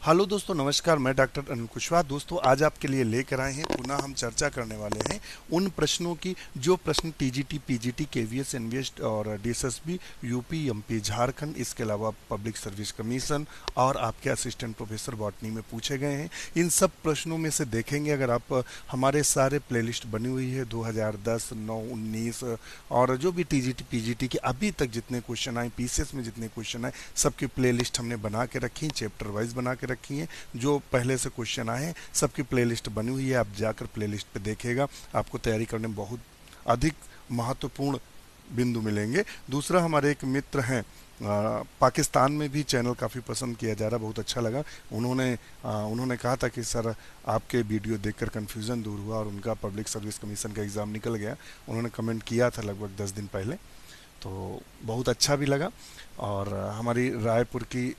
Hello दोस्तों, नमस्कार। मैं डॉक्टर अनिल कुशवाहा। दोस्तों, आज आपके लिए लेकर आए हैं, पुनः हम चर्चा करने वाले हैं उन प्रश्नों की जो प्रश्न टीजीटी, पीजीटी, केवीएस, एनवीएस और डीएसएसबी, यूपी, एमपी, झारखंड, इसके अलावा पब्लिक सर्विस कमीशन और आपके असिस्टेंट प्रोफेसर बॉटनी में पूछे गए हैं। इन सब प्रश्नों में से देखेंगे, अगर आप हमारे सारे प्लेलिस्ट बनी हुई है 2010, 9, 19 और जो भी टीजीटी, पीजीटी के अभी तक जितने क्वेश्चन आए, पीसीएस में जितने क्वेश्चन आए, सबकी प्लेलिस्ट हमने बना के रखी, चैप्टर वाइज बना के रखी है। जो पहले से क्वेश्चन आए हैं सबकी प्लेलिस्ट बनी हुई है, आप जाकर प्लेलिस्ट पे देखिएगा, आपको तैयारी करने में बहुत अधिक महत्वपूर्ण बिंदु मिलेंगे। दूसरा, हमारे एक मित्र हैं पाकिस्तान में भी चैनल काफ़ी पसंद किया जा रहा, बहुत अच्छा लगा। उन्होंने कहा था कि सर आपके वीडियो देखकर कन्फ्यूज़न दूर हुआ और उनका पब्लिक सर्विस कमीशन का एग्ज़ाम निकल गया। उन्होंने कमेंट किया था लगभग 10 दिन पहले, तो बहुत अच्छा भी लगा। और हमारी रायपुर की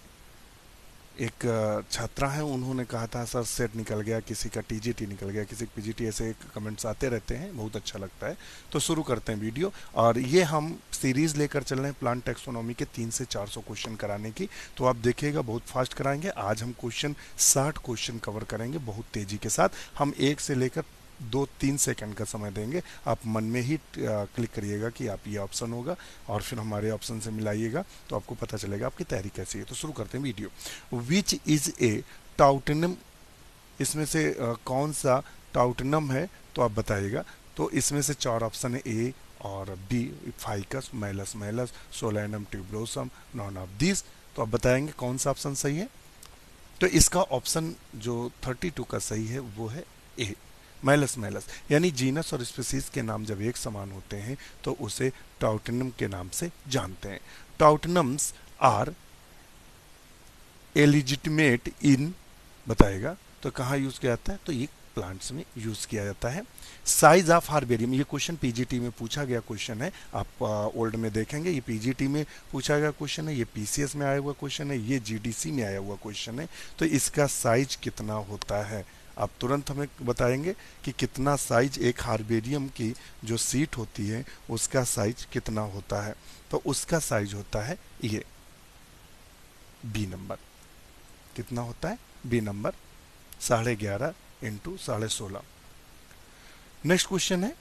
एक छात्रा है, उन्होंने कहा था सर सेट निकल गया, किसी का टीजीटी निकल गया, किसी का पीजीटी, ऐसे कमेंट्स आते रहते हैं, बहुत अच्छा लगता है। तो शुरू करते हैं वीडियो। और ये हम सीरीज़ लेकर चल रहे हैं प्लांट टैक्सोनॉमी के 300 से 400 क्वेश्चन कराने की। तो आप देखिएगा, बहुत फास्ट कराएंगे। आज हम 60 क्वेश्चन कवर करेंगे बहुत तेज़ी के साथ। हम 1 से लेकर 2-3 सेकंड का समय देंगे, आप मन में ही क्लिक करिएगा कि आप ये ऑप्शन होगा और फिर हमारे ऑप्शन से मिलाइएगा, तो आपको पता चलेगा आपकी तैयारी कैसी है। तो शुरू करते हैं वीडियो। विच इज ए टाउटनम, इसमें से कौन सा टाउटनम है, तो आप बताइएगा। तो इसमें से 4 ऑप्शन है, ए और B, Ficus, Malus Malus, Solanum, tuberosum, none of this. तो आप बताएंगे कौन सा ऑप्शन सही है। तो इसका ऑप्शन जो 32 का सही है वो है ए, मैलस मैलस। यानी जीनस और स्पीसीज के नाम जब एक समान होते हैं तो उसे टाउटनम के नाम से जानते हैं। टाउटनम्स आर एलिजिटिमेट इन, बताएगा तो कहाँ यूज किया जाता है, तो ये प्लांट्स में यूज किया जाता है। साइज ऑफ हार्बेरियम, ये क्वेश्चन पीजीटी में पूछा गया क्वेश्चन है, आप ओल्ड में देखेंगे, ये पीजीटी में पूछा गया क्वेश्चन है, ये पीसीएस में आया हुआ क्वेश्चन है, ये जीडीसी में आया हुआ क्वेश्चन है। तो इसका साइज कितना होता है, आप तुरंत हमें बताएंगे कि कितना साइज एक हार्बेरियम की जो सीट होती है उसका साइज कितना होता है। तो उसका साइज होता है ये बी नंबर। कितना होता है, B number 11.5 into 16.5। Next question है,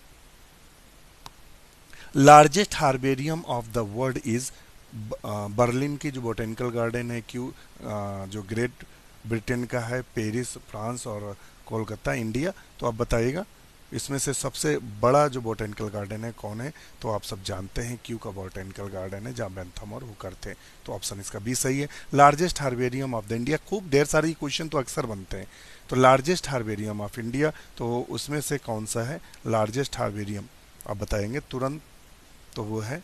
largest herbarium of the world is, Berlin की जो बोटेनिकल गार्डन है, क्यों जो ग्रेट ब्रिटेन का है, पेरिस फ्रांस और कोलकाता इंडिया। तो आप बताइएगा इसमें से सबसे बड़ा जो बोटेनिकल गार्डन है कौन है। तो आप सब जानते हैं क्यू का बोटेनिकल गार्डन है, जहाँ बेंथम और हुकर थे। तो ऑप्शन इसका बी सही है। Largest herbarium of the India, खूब ढेर सारे क्वेश्चन तो अक्सर बनते हैं। तो लार्जेस्ट हार्बेरियम ऑफ इंडिया, तो उसमें से कौन सा है लार्जेस्ट हार्बेरियम, आप बताएंगे तुरंत। तो वो है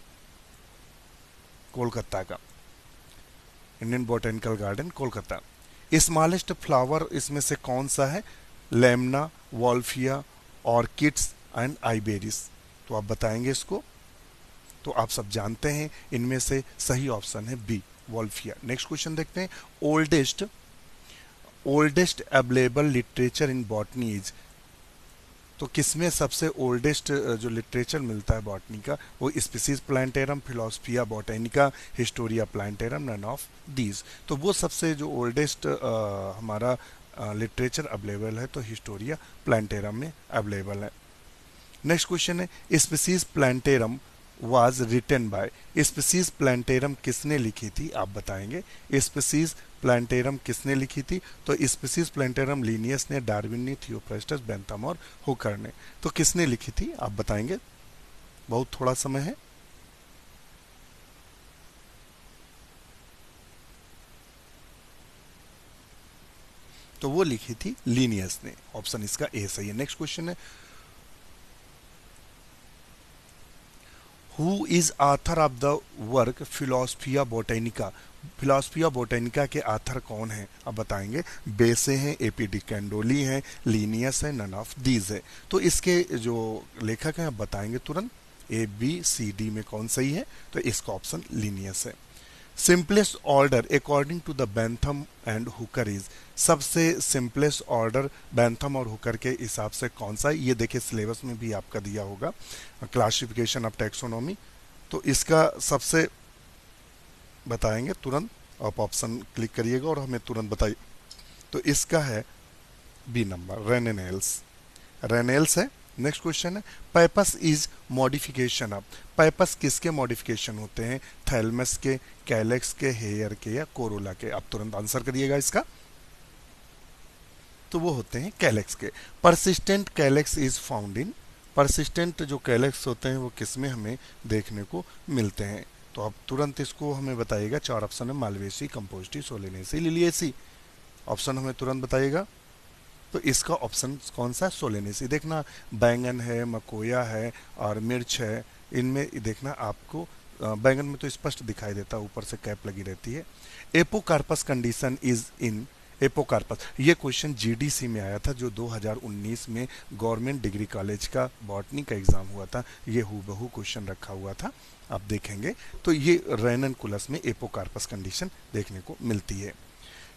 कोलकाता का, Indian botanical garden Kolkata. Smallest flower इसमें से कौन सा है, लेमना, वॉल्फिया, ऑर्किड्स एंड आइबेरिस। तो आप बताएंगे इसको। तो आप सब जानते हैं इनमें से सही ऑप्शन है बी, वॉल्फिया। नेक्स्ट क्वेश्चन देखते हैं, oldest available literature in botany is. तो किसमें सबसे ओल्डेस्ट जो लिटरेचर मिलता है बॉटनी का, वो Species Plantarum, Philosophia Botanica, Historia Plantarum, none of these. तो वो सबसे जो ओल्डेस्ट हमारा लिटरेचर अवेलेबल है तो हिस्टोरिया प्लांटेरम में अवेलेबल है। नेक्स्ट क्वेश्चन है, Species Plantarum was written by. Species Plantarum किसने लिखी थी, आप बताएंगे। स्पीसीज प्लांटेरम किसने लिखी थी, तो स्पीसीज प्लांटेरम लिनियस ने, डार्विन ने, थियोफ्रास्टस, बेंथम और हुकर ने। तो किसने लिखी थी आप बताएंगे, बहुत थोड़ा समय है। तो वो लिखी थी लिनियस ने, ऑप्शन इसका ए सही है। नेक्स्ट क्वेश्चन है, who is author of the work Philosophia Botanica. Philosophia Botanica के ऑथर कौन है, अब बताएंगे। बेसे हैं, एपी डी कैंडोली हैं, लीनियस है, नन ऑफ दीज है। तो इसके जो लेखक हैं आप बताएंगे तुरंत, ए बी सी डी में कौन सही है। तो इसका ऑप्शन लीनियस है। Simplest order according to the Bentham and Hooker is. सबसे सिंपलेस्ट ऑर्डर बेंथम और हुकर के हिसाब से कौन सा है, ये देखिए सिलेबस में भी आपका दिया होगा, क्लासिफिकेशन ऑफ टैक्सोनॉमी। तो इसका सबसे बताएंगे तुरंत, आप ऑप्शन क्लिक करिएगा और हमें तुरंत बताइए तो इसका है बी नंबर, रेनेनेल्स। रेनेल्स है। नेक्स्ट क्वेश्चन है, पैपस इज मॉडिफिकेशन ऑफ। पैपस किसके मॉडिफिकेशन होते हैं? थैलमस के, कैलेक्स के, हेयर के या कोरोला के? आप तुरंत आंसर करिएगा इसका। तो वो होते हैं कैलेक्स के। Persistent calyx is found in. Persistent जो कैलेक्स होते हैं वो किस में हमें देखने को मिलते हैं? तो आप तुरंत इसको हमें बताइएगा। चार ऑप्शन है, मालवेसी, कंपोस्टी, सोलेनेसी, लिलिएसी। ऑप्शन हमें तुरंत बताइएगा। तो इसका ऑप्शन कौन सा? सोलेनेसी। देखना, बैंगन है, मकोया है और मिर्च है, इनमें देखना आपको बैंगन में तो स्पष्ट दिखाई देता है, ऊपर से कैप लगी रहती है। Apocarpous condition is in. Apocarpous, ये क्वेश्चन जीडीसी में आया था, जो 2019 में गवर्नमेंट डिग्री कॉलेज का बॉटनी का एग्जाम हुआ था। ये हूबहू क्वेश्चन रखा हुआ था, आप देखेंगे। तो ये रेननकुलस में एपोकार्पस कंडीशन देखने को मिलती है।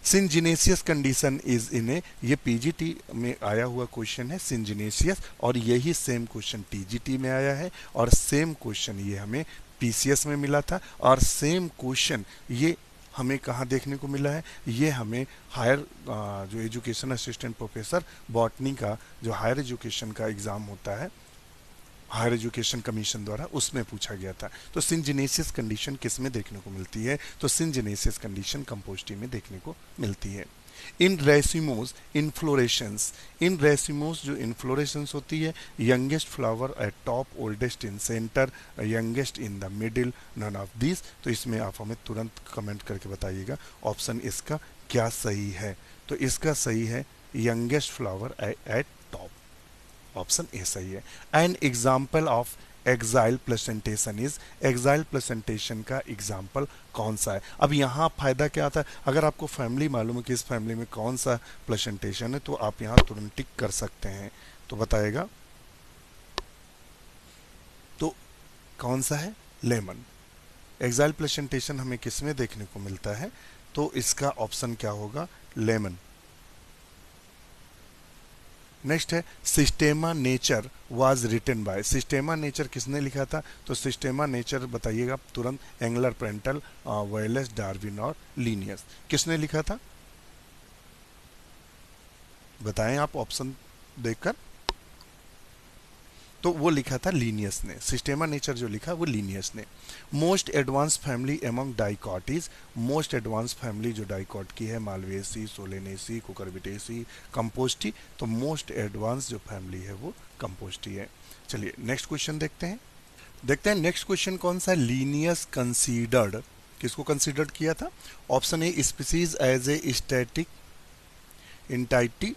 सिंजिनेसियस कंडीशन इज इन ए, ये पीजीटी में आया हुआ क्वेश्चन है, सिंजिनेसियस। और यही सेम क्वेश्चन टीजीटी में आया है, और सेम क्वेश्चन ये हमें पीसीएस में मिला था, और सेम क्वेश्चन ये हमें कहाँ देखने को मिला है? ये हमें हायर जो एजुकेशन असिस्टेंट प्रोफेसर बॉटनी का जो हायर एजुकेशन का एग्ज़ाम होता है, हायर एजुकेशन कमीशन द्वारा, उसमें पूछा गया था। तो सिंजिनेसियस कंडीशन किस में देखने को मिलती है? तो सिंजिनेसियस कंडीशन कंपोस्टी में देखने को मिलती है। इन रेसिमोस इन्फ्लोरेशंस, इन रेसिमोस जो इन्फ्लोरेशंस होती है, youngest flower at top, oldest in centre, youngest in the middle, none of this. तो इसमें आप हमें तुरंत कमेंट करके बताइएगा ऑप्शन इसका क्या सही है। तो इसका सही है youngest flower at top, option A सही है। An example of exile placentation is, exile placentation का एग्जाम्पल कौन सा है? अब यहाँ फायदा क्या आता है? अगर आपको फैमिली मालूम है कि इस फैमिली में कौन सा प्लेसेंटेशन है, तो आप यहाँ तुरंत टिक कर सकते हैं। तो बताएगा तो कौन सा है? लेमन। एक्साइल प्लेसेंटेशन हमें किस में देखने को मिलता है? तो इसका ऑप्शन क्या होगा? लेमन। नेक्स्ट है, Systema Naturae was written by. Systema Naturae किसने लिखा था? तो सिस्टेमा नेचर बताइएगा तुरंत, एंगलर पेंटल, वेलेस, डार्विन और लीनियस। किसने लिखा था? बताएं आप ऑप्शन देखकर। तो वो लिखा था लीनियस ने। सिस्टेमा नेचर जो लिखा वो लीनियस ने। Most advance family among dicots, most advance family जो डाइकॉट की है, मालवेसी, सोलेनेसी, कुकरबिटेसी, कंपोस्टी। तो मोस्ट एडवांस जो फैमिली है वो कंपोस्टी है। चलिए नेक्स्ट क्वेश्चन देखते हैं। नेक्स्ट क्वेश्चन कौन सा? लीनियस कंसीडर्ड, किसको कंसीडर्ड किया था? Option A, species as a static entity,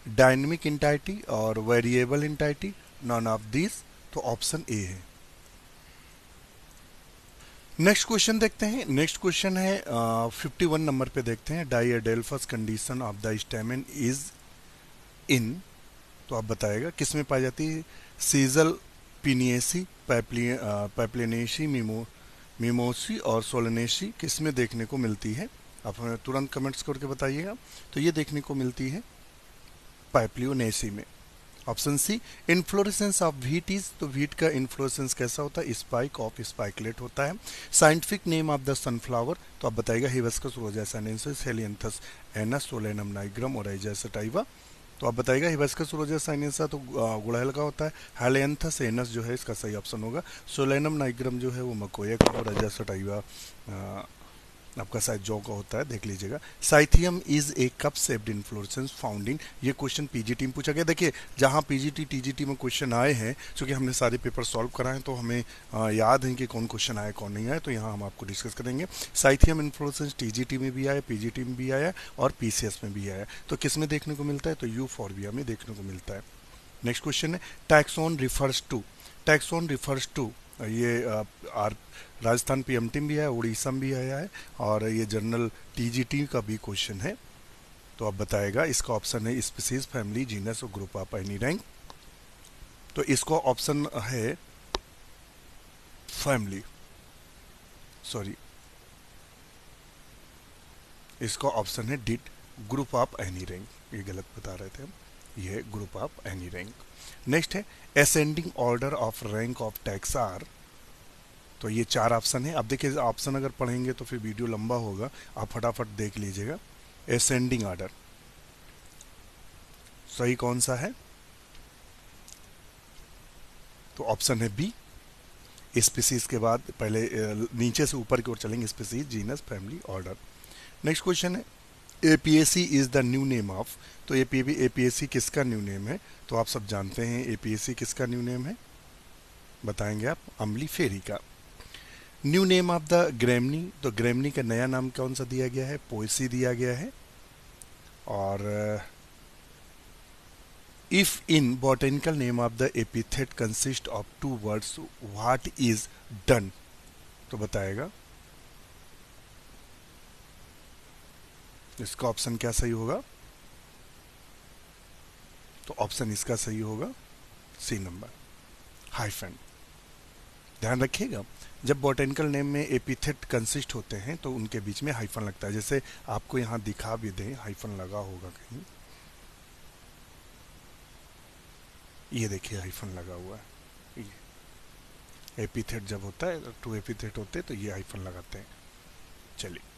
dynamic entity और variable entity, none of this. तो ऑप्शन ए है। नेक्स्ट क्वेश्चन देखते हैं। नेक्स्ट क्वेश्चन है 51 नंबर पे देखते हैं। Diadelphous condition of the stamen is in. तो आप बताएगा किस में पाई जाती है? सीजल, पिनियेसी, पैप्लिनेसी, मिमोसी और सोलनेसी किस में देखने को मिलती है? आप हमें तुरंत कमेंट्स करके बताइएगा। तो ये देखने को मिलती है पैप्लियोनेसी में। Option C, inflorescence of wheat is. तो व्हीट का इन्फ्लोरेसेंस कैसा होता है? स्पाइक ऑफ स्पाइकलेट होता है। Scientific name of the sunflower, तो आप बताइएगा Hibiscus rosa sinensis, Helianthus annuus, Solanum nigrum और एजा सटाइवा। तो आप बताइएगा हिबिस्कस रोज़ा साइनेंसा तो गुड़हल का होता है, हेलियंथस एनस जो है इसका सही ऑप्शन होगा, सोलेनम नाइग्रम जो है वो मकोया का, और एजा सटाइवा आपका शायद जौ का होता है, देख लीजिएगा। Cyathium is a cup shaped inflorescence found in. ये क्वेश्चन पीजीटी में पूछा गया। देखिए जहाँ पीजीटी टीजीटी में क्वेश्चन आए हैं, क्योंकि हमने सारे पेपर सॉल्व कराए हैं, तो हमें याद है कि कौन क्वेश्चन आए कौन नहीं आए। तो यहाँ हम आपको डिस्कस करेंगे। साइथियम इन्फ्लोरेसेंस टीजीटी में भी आया, पीजीटी में भी आया और पीसीएस में भी आया। तो किस में देखने को मिलता है? तो यूफॉर्बिया में देखने को मिलता है। नेक्स्ट क्वेश्चन है, taxon refers to. Taxon refers to, ये राजस्थान पीएमटी में भी आया, उड़ीसा में भी आया है, और ये जनरल टीजीटी का भी क्वेश्चन है। तो आप बताएगा इसका ऑप्शन है स्पीसीज, फैमिली, जीनस और ग्रुप ऑफ एनी रैंक। तो इसका ऑप्शन है फैमिली, सॉरी इसका ऑप्शन है D, group of any rank. ये गलत बता रहे थे हम, ये group of any rank. Next है ascending order of rank of taxa. तो ये चार ऑप्शन है। अब देखिए ऑप्शन अगर पढ़ेंगे तो फिर वीडियो लंबा होगा, आप फटाफट देख लीजिएगा। असेंडिंग ऑर्डर, सही कौन सा है? तो ऑप्शन है बी। स्पीसीज के बाद पहले नीचे से ऊपर की ओर चलेंगे, species, genus, family, order. Next question है APSC is the new name of. तो एपीएससी किसका न्यू नेम है? तो आप सब जानते हैं एपीएससी किसका न्यू नेम है, बताएंगे आप? अम्ली फेरी का। न्यू नेम ऑफ द ग्रैमनी, तो ग्रैमनी का नया नाम कौन सा दिया गया है? पोएसी दिया गया है। और if in botanical name of the epithet consist of two words what is done, तो बताएगा इसका ऑप्शन क्या सही होगा? तो ऑप्शन इसका सही होगा सी नंबर, हाइफन। ध्यान रखिएगा, जब बॉटेनिकल नेम में एपिथेट कंसिस्ट होते हैं तो उनके बीच में हाइफन लगता है। जैसे आपको यहां दिखा भी दें, हाइफन लगा होगा कहीं, ये देखिए हाइफन लगा हुआ है। ये एपिथेट जब होता है, टू एपिथेट होते हैं तो ये हाइफन लगाते हैं। चलिए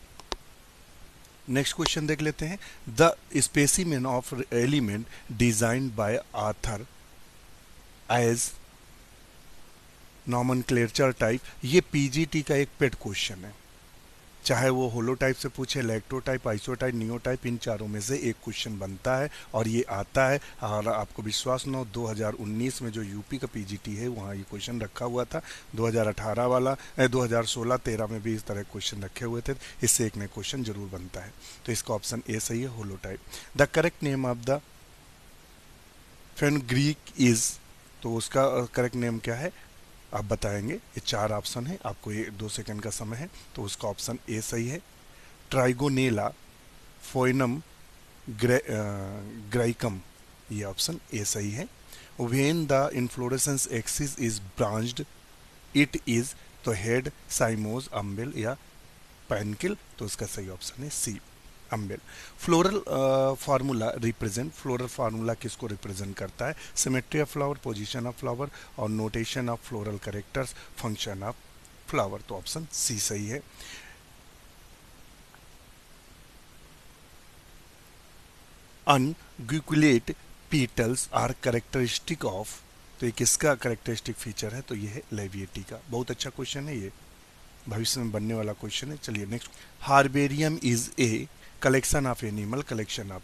नेक्स्ट क्वेश्चन देख लेते हैं। The specimen of element designed by author as nomenclature type, ये पीजीटी का एक पेट क्वेश्चन है। चाहे वो होलोटाइप से पूछे, इलेक्ट्रोटाइप, आइसोटाइप, नियोटाइप, इन चारों में से एक क्वेश्चन बनता है और ये आता है। और आपको विश्वास न हो, 2019 में जो यूपी का पीजीटी है वहाँ ये क्वेश्चन रखा हुआ था। 2018 वाला 2016-13 में भी इस तरह क्वेश्चन रखे हुए थे। इससे एक नया क्वेश्चन जरूर बनता है। तो इसका ऑप्शन ए सही है, holotype. The correct name of the fenugreek is, तो उसका करेक्ट नेम क्या है आप बताएंगे। ये 4 ऑप्शन है, आपको ये 2 सेकंड का समय है। तो उसका ऑप्शन ए सही है, ट्राइगोनेला फोइनम ग्राइकम, ये ऑप्शन ए सही है। When the inflorescence axis is branched it is, तो हेड, साइमोज, अम्बेल या पैनकिल, तो उसका सही ऑप्शन है C, umbel. Floral formula represent, floral formula किसको रिप्रेजेंट करता है? Symmetry of flower, position of flower और notation of floral characters, function of flower, तो ऑप्शन सी सही है। Unguiculate petals are characteristic of, तो ये किसका कैरेक्टरिस्टिक फीचर है? तो ये है लेविएटी का। बहुत अच्छा क्वेश्चन है, ये भविष्य में बनने वाला क्वेश्चन है। चलिए next, herbarium is a collection of animal, collection of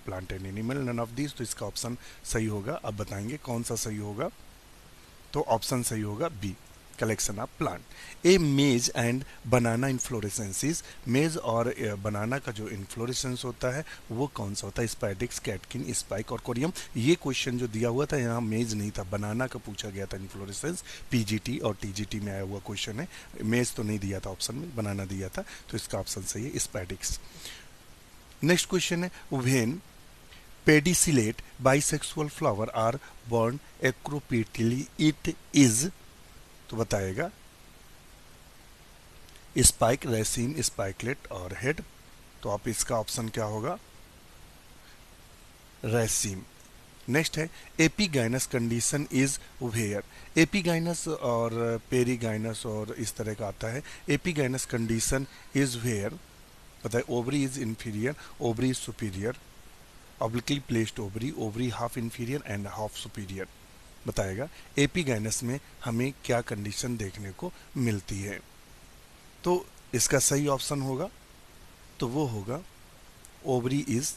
plant and animal, none of this, तो इसका ऑप्शन सही होगा। अब बताएंगे कौन सा सही होगा। तो ऑप्शन सही होगा बी, कलेक्शन ऑफ प्लांट। ए मेज एंड बनाना इन्फ्लोरेसेंसिस, मेज और बनाना का जो इन्फ्लोरेसेंस होता है वो कौन सा होता है? स्पाइडिक्स, कैटकिन, स्पाइक और कोरियम। ये क्वेश्चन जो दिया हुआ था यहाँ मेज नहीं था, बनाना का पूछा गया था इन्फ्लोरेसेंस। पीजीटी और टीजीटी में आया हुआ क्वेश्चन है। मेज तो नहीं दिया था ऑप्शन में, बनाना दिया था, तो इसका ऑप्शन सही है स्पाइडिक्स। नेक्स्ट क्वेश्चन है when pedicellate bisexual flower are borne acropetally it is, तो बताएगा स्पाइक, रेसिन, स्पाइकलेट और हेड, तो आप इसका ऑप्शन क्या होगा? रेसिन। नेक्स्ट है epigynous condition is where, epigynous और पेरीगाइनस और इस तरह का आता है। एपीगाइनस कंडीशन इज वेयर, बताए ovary is inferior, ovary is superior, obliquely placed ovary, ovary half inferior and half superior, बताएगा एपीगाइनस में हमें क्या कंडीशन देखने को मिलती है। तो इसका सही ऑप्शन होगा, तो वो होगा ओवरी इज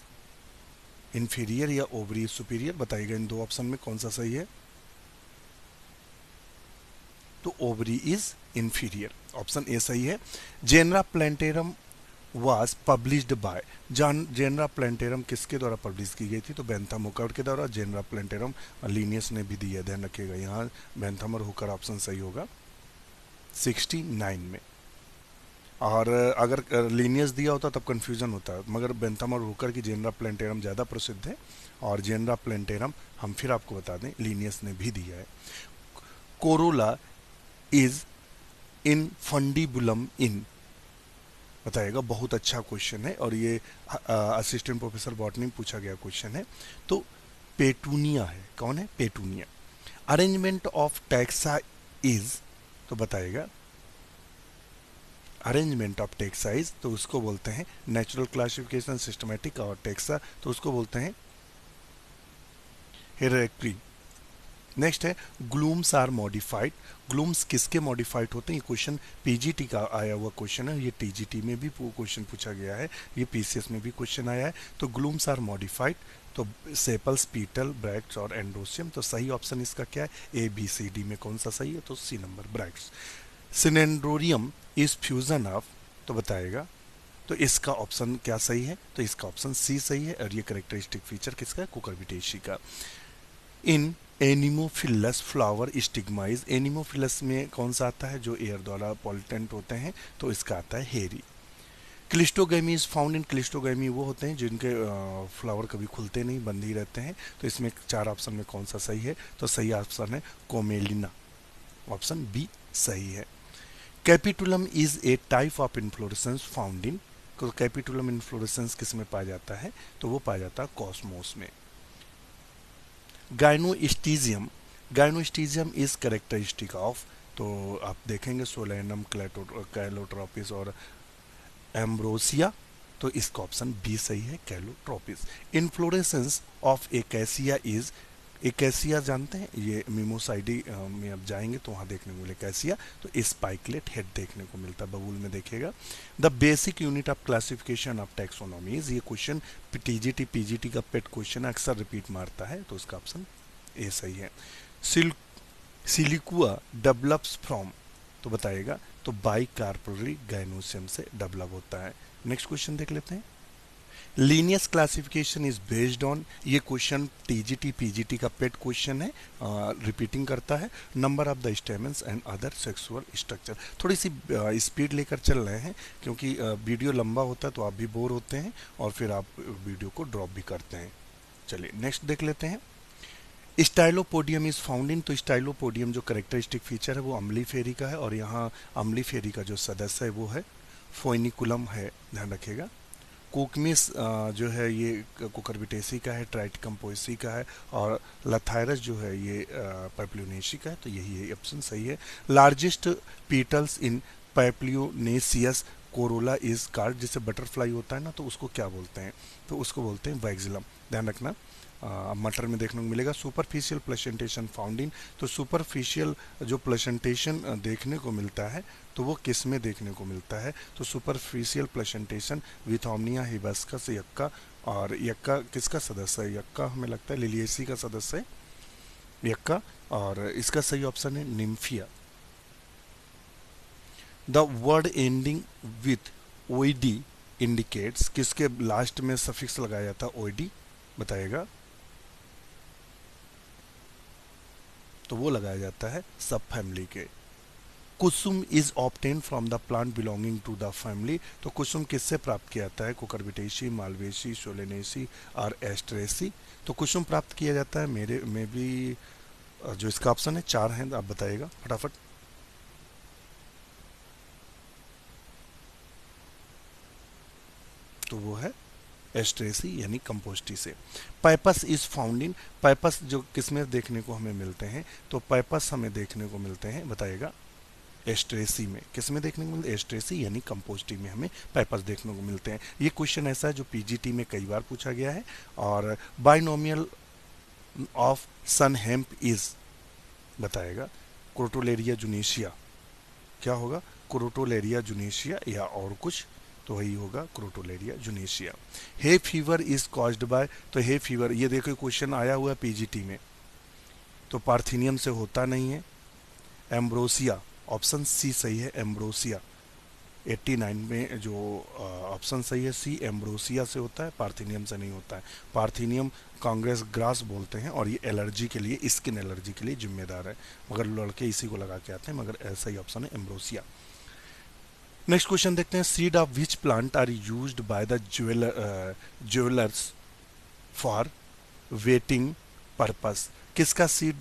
इंफीरियर या ओवरी इज सुपीरियर। बताइएगा इन 2 ऑप्शन में कौन सा सही है? तो ओवरी इज इंफीरियर, ऑप्शन ए सही है। Genera Plantarum was published by, Genera Plantarum किसके द्वारा पब्लिश की गई थी? तो बेंथम हुकर के द्वारा। जेनरा प्लांटेरम लिनियस ने भी दिया, ध्यान रखिएगा यहाँ बेंथम और हुकर ऑप्शन सही होगा 69 में। और अगर लिनियस दिया होता तब कंफ्यूजन होता, मगर बेंथम और हुकर की जेनरा प्लांटेरम ज़्यादा प्रसिद्ध है। और जेनरा प्लांटेरम हम फिर आपको बता दें लिनियस ने भी दिया है। कोरोला इज इन फंडिबुलम इन, बताइएगा। बहुत अच्छा क्वेश्चन है और ये असिस्टेंट प्रोफेसर बॉटनी में पूछा गया क्वेश्चन है। तो पेटूनिया है, कौन है? Petunia. Arrangement of taxa is, तो बताइएगा अरेंजमेंट ऑफ टैक्सा इज, तो उसको बोलते हैं नेचुरल क्लासिफिकेशन, सिस्टमेटिक, और टैक्सा तो उसको बोलते हैं हेरेक्ट्री। नेक्स्ट है ग्लूम्स आर मॉडिफाइड। ग्लूम्स किसके मॉडिफाइड होते हैं? ये क्वेश्चन पीजीटी का आया हुआ क्वेश्चन है, ये टीजीटी में भी क्वेश्चन पूछा गया है, ये पीसीएस में भी क्वेश्चन आया है। तो ग्लूम्स आर मॉडिफाइड, तो सेपल्स, पीटल, ब्रैक्ट्स और एंडोसियम। तो सही ऑप्शन इसका क्या है? ए बी सी डी में कौन सा सही है? तो C number, bracts. Synandrium is fusion of, तो बताएगा। तो इसका ऑप्शन क्या सही है? तो इसका ऑप्शन सी सही है, और ये करेक्टरिस्टिक फीचर किसका है? कुकुरबिटेसी का। इन एनिमोफिलस फ्लावर स्टिग्माइज, एनिमोफिलस में कौन सा आता है? जो एयर द्वारा पॉलिटेंट होते हैं, तो इसका आता है हेरी। Cleistogamy is found in, cleistogamy वो होते हैं जिनके फ्लावर कभी खुलते नहीं, बंद ही रहते हैं। तो इसमें चार ऑप्शन में कौन सा सही है? तो सही ऑप्शन है कोमेलिना, ऑप्शन बी सही है। Capitulum is a type of inflorescence found in, तो कैपिटुलम इन्फ्लोरेसेंस किस में पाया जाता है? तो वो पाया जाता है कॉस्मोस में। गाइनोस्टीजियम, गाइनोस्टीजियम इज कैरेक्टरिस्टिक ऑफ, तो आप देखेंगे सोलेनम, कैलोट्रोपिस और एम्ब्रोसिया। तो इसका ऑप्शन बी सही है, Calotropis. Inflorescence of acacia is, acacia जानते हैं, ये मिमोसाइडी में अब जाएंगे तो वहाँ देखने को मिले कैसिया, तो स्पाइकलेट हेड देखने को मिलता है, बबूल में देखेगा। The basic unit of classification of taxonomies, ये क्वेश्चन टीजीटी पीजीटी का पेट क्वेश्चन अक्सर रिपीट मारता है, तो इसका ऑप्शन ए सही है। सिलिकुआ डेवलप्स फ्रॉम, तो बताएगा। तो बाई कार्पोरली गाइनोसियम से डेवलप होता है। नेक्स्ट क्वेश्चन देख लेते हैं। Linnaeus classification is based on, ये क्वेश्चन टीजीटी पीजीटी का पेट क्वेश्चन है, रिपीटिंग करता है। Number of the stamens and other sexual structure. थोड़ी सी स्पीड लेकर चल रहे हैं, क्योंकि वीडियो लंबा होता है तो आप भी बोर होते हैं और फिर आप वीडियो को ड्रॉप भी करते हैं। चलिए नेक्स्ट देख लेते हैं। स्टाइलोपोडियम इज फाउंड इन, तो स्टाइलोपोडियम जो करेक्टरिस्टिक फीचर है वो अम्ली फेरी का है, और यहाँ अम्ली फेरी का जो सदस्य है वो है फोइनिकुलम है, ध्यान रखिएगा। कोकमिस जो है ये कुकुरबिटेसी का है, ट्राइटिकम पोएसी का है, और लथायरस जो है ये पैप्लियोनेसी का है, तो यही है ऑप्शन सही है। Largest petals in papilionaceous corolla is card, जिससे बटरफ्लाई होता है ना, तो उसको क्या बोलते हैं? तो उसको बोलते हैं वैक्सिलम, ध्यान रखना। मटर में देखने को मिलेगा। सुपरफिशियल प्लेसेंटेशन फाउंड इन, तो सुपरफिशियल जो प्लेसेंटेशन देखने को मिलता है, तो वो किस में देखने को मिलता है? तो सुपरफिशियल प्लेसेंटेशन विथोमनिया हिबिस्कस यक्का, और यक्का किसका सदस्य है? यक्का हमें लगता है लिलिएसी का सदस्य है यक्का, और इसका सही ऑप्शन है Nymphaea. The word ending with oideae indicates, किसके लास्ट में सफिक्स लगाया जाता है ओईडी? बताएगा। तो वो लगाया जाता है सब फैमिली के। Kusum is obtain from the plant belonging to the family, तो कुसुम किससे प्राप्त किया जाता है? कुकुरबिटेसी, मालवेसी, सोलेनेसी और एस्ट्रेसी। तो कुसुम प्राप्त किया जाता है मेरे में भी, जो इसका ऑप्शन है चार हैं, आप बताइएगा फटाफट। तो वो है एस्ट्रेसी यानी कंपोस्टी से। पाइपस इज फाउंड इन, पाइपस जो किसमें देखने को हमें मिलते हैं? तो पाइपस हमें देखने को मिलते हैं, बताइएगा, एस्ट्रेसी में। किसमें देखने को मिलते हैं? एस्ट्रेसी यानी कंपोस्टी में हमें पाइपस देखने को मिलते हैं। ये क्वेश्चन ऐसा है जो पीजीटी में कई बार पूछा गया है। और binomial of sun hemp is, बताएगा, क्रोटोलेरिया जुनेशिया। क्या होगा? क्रोटोलेरिया जुनेशिया या और कुछ? तो वही होगा Crotalaria juncea. Hay fever is caused by, तो हे फीवर, ये देखो क्वेश्चन आया हुआ पीजीटी में, तो पार्थिनियम से होता नहीं है। एम्ब्रोसिया, ऑप्शन सी सही है, एम्ब्रोसिया। 89 में जो ऑप्शन सही है सी, एम्ब्रोसिया से होता है, पार्थिनियम से नहीं होता है। पार्थिनियम कांग्रेस ग्रास बोलते हैं, और ये एलर्जी के लिए, स्किन एलर्जी के लिए जिम्मेदार है, मगर लड़के इसी को लगा के आते हैं, मगर ऐसा ही ऑप्शन है एम्ब्रोसिया। नेक्स्ट क्वेश्चन देखते हैं। Seed of which plant are used by the jewellers for weighting purpose, किसका सीड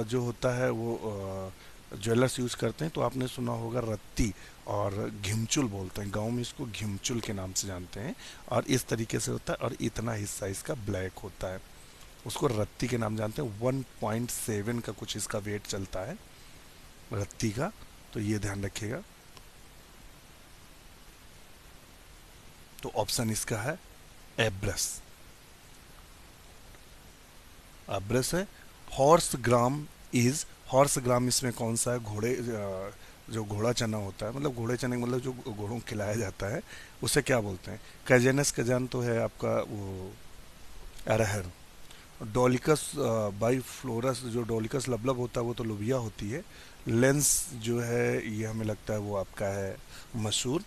जो होता है वो ज्वेलर्स यूज करते हैं? तो आपने सुना होगा रत्ती, और घिमचुल बोलते हैं, गांव में इसको घिमचुल के नाम से जानते हैं, और इस तरीके से होता है, और इतना हिस्सा इसका ब्लैक होता है, उसको रत्ती के नाम जानते हैं। 1.7 का कुछ इसका वेट चलता है रत्ती का, तो ये ध्यान रखिएगा। तो ऑप्शन इसका है एब्रस। ब्रश है। हॉर्स ग्राम इज, हॉर्स ग्राम इसमें कौन सा है? घोड़े जो घोड़ा चना होता है, मतलब घोड़े चने मतलब जो घोड़ों को खिलाया जाता है, उसे क्या बोलते हैं? कैजेनस कजान तो है आपका वो अरहर। डोलिकस बाई फ्लोरस, जो डोलिकस लबलब होता है वो तो लोबिया होती है। लेंस जो है ये हमें लगता है वो आपका है मसूर।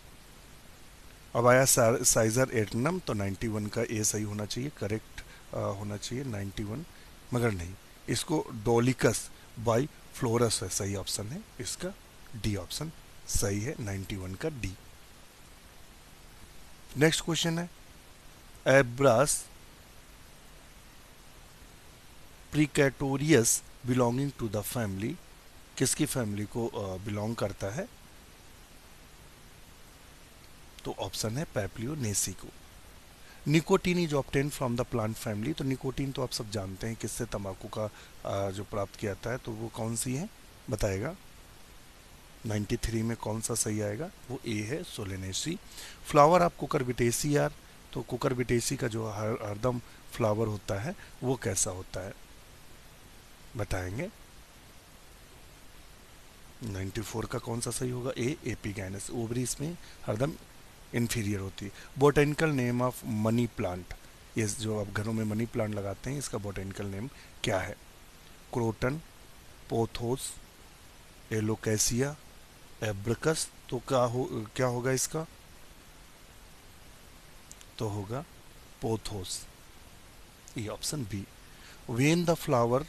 अब आया साइजर एटनम, तो 91 का ए सही होना चाहिए, करेक्ट होना चाहिए 91, मगर नहीं, इसको डोलिकस बाई फ्लोरस है सही ऑप्शन है इसका, डी ऑप्शन सही है 91 का डी। नेक्स्ट क्वेश्चन है, एब्रास प्रिकेटोरियस बिलोंगिंग टू द फैमिली, किसकी फैमिली को बिलोंग करता है? तो ऑप्शन है पैप्लियोनेसी को। Nicotine is obtain from the plant family, तो निकोटीन तो आप सब जानते हैं किससे तंबाकू का जो प्राप्त किया जाता है, तो वो कौन सी है बताएगा? 93 में कौन सा सही आएगा? वो ए है सोलेनेसी। फ्लावर ऑफ कुकरबिटेसी यार, तो कुकरबिटेसी का जो हरदम फ्लावर होता है वो कैसा होता है बताएंगे? 94 का कौन सा सही होगा? ए एपिगैनस, ओवरी इसमें हरदम इन्फीरियर होती है। Botanical name of money plant, ये जो आप घरों में मनी प्लांट लगाते हैं इसका बोटेनिकल नेम क्या है? क्रोटन, पोथोस, एलोकैसिया, एब्रकस, तो क्या होगा इसका? तो होगा पोथोस, ये option B. When the flower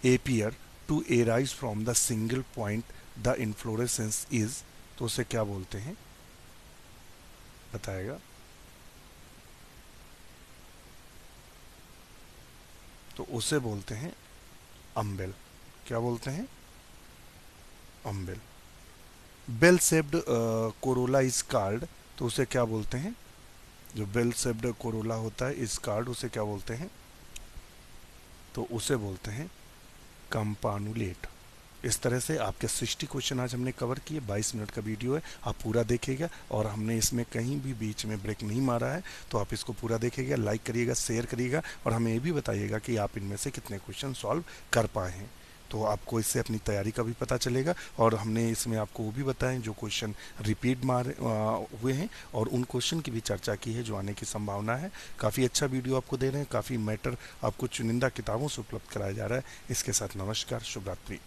appear to arise from the single point the inflorescence is, तो उसे क्या बोलते हैं बताएगा? तो उसे बोलते हैं अम्बेल। क्या बोलते हैं? Umbel. Bell shaped corolla is called, तो उसे क्या बोलते हैं? जो बेल शेप्ड कोरोला होता है इस कार्ड, उसे क्या बोलते हैं? तो उसे बोलते हैं कंपानुलेट। इस तरह से आपके 60 क्वेश्चन आज हमने कवर किए। 22 मिनट का वीडियो है, आप पूरा देखिएगा, और हमने इसमें कहीं भी बीच में ब्रेक नहीं मारा है, तो आप इसको पूरा देखिएगा, लाइक करिएगा, शेयर करिएगा, और हमें ये भी बताइएगा कि आप इनमें से कितने क्वेश्चन सॉल्व कर पाए हैं। तो आपको इससे अपनी तैयारी का भी पता चलेगा, और हमने इसमें आपको वो भी बताएं जो क्वेश्चन रिपीट हुए हैं, और उन क्वेश्चन की भी चर्चा की है जो आने की संभावना है। काफ़ी अच्छा वीडियो आपको दे रहे हैं, काफ़ी मैटर आपको चुनिंदा किताबों से उपलब्ध कराया जा रहा है। इसके साथ नमस्कार, शुभ रात्रि।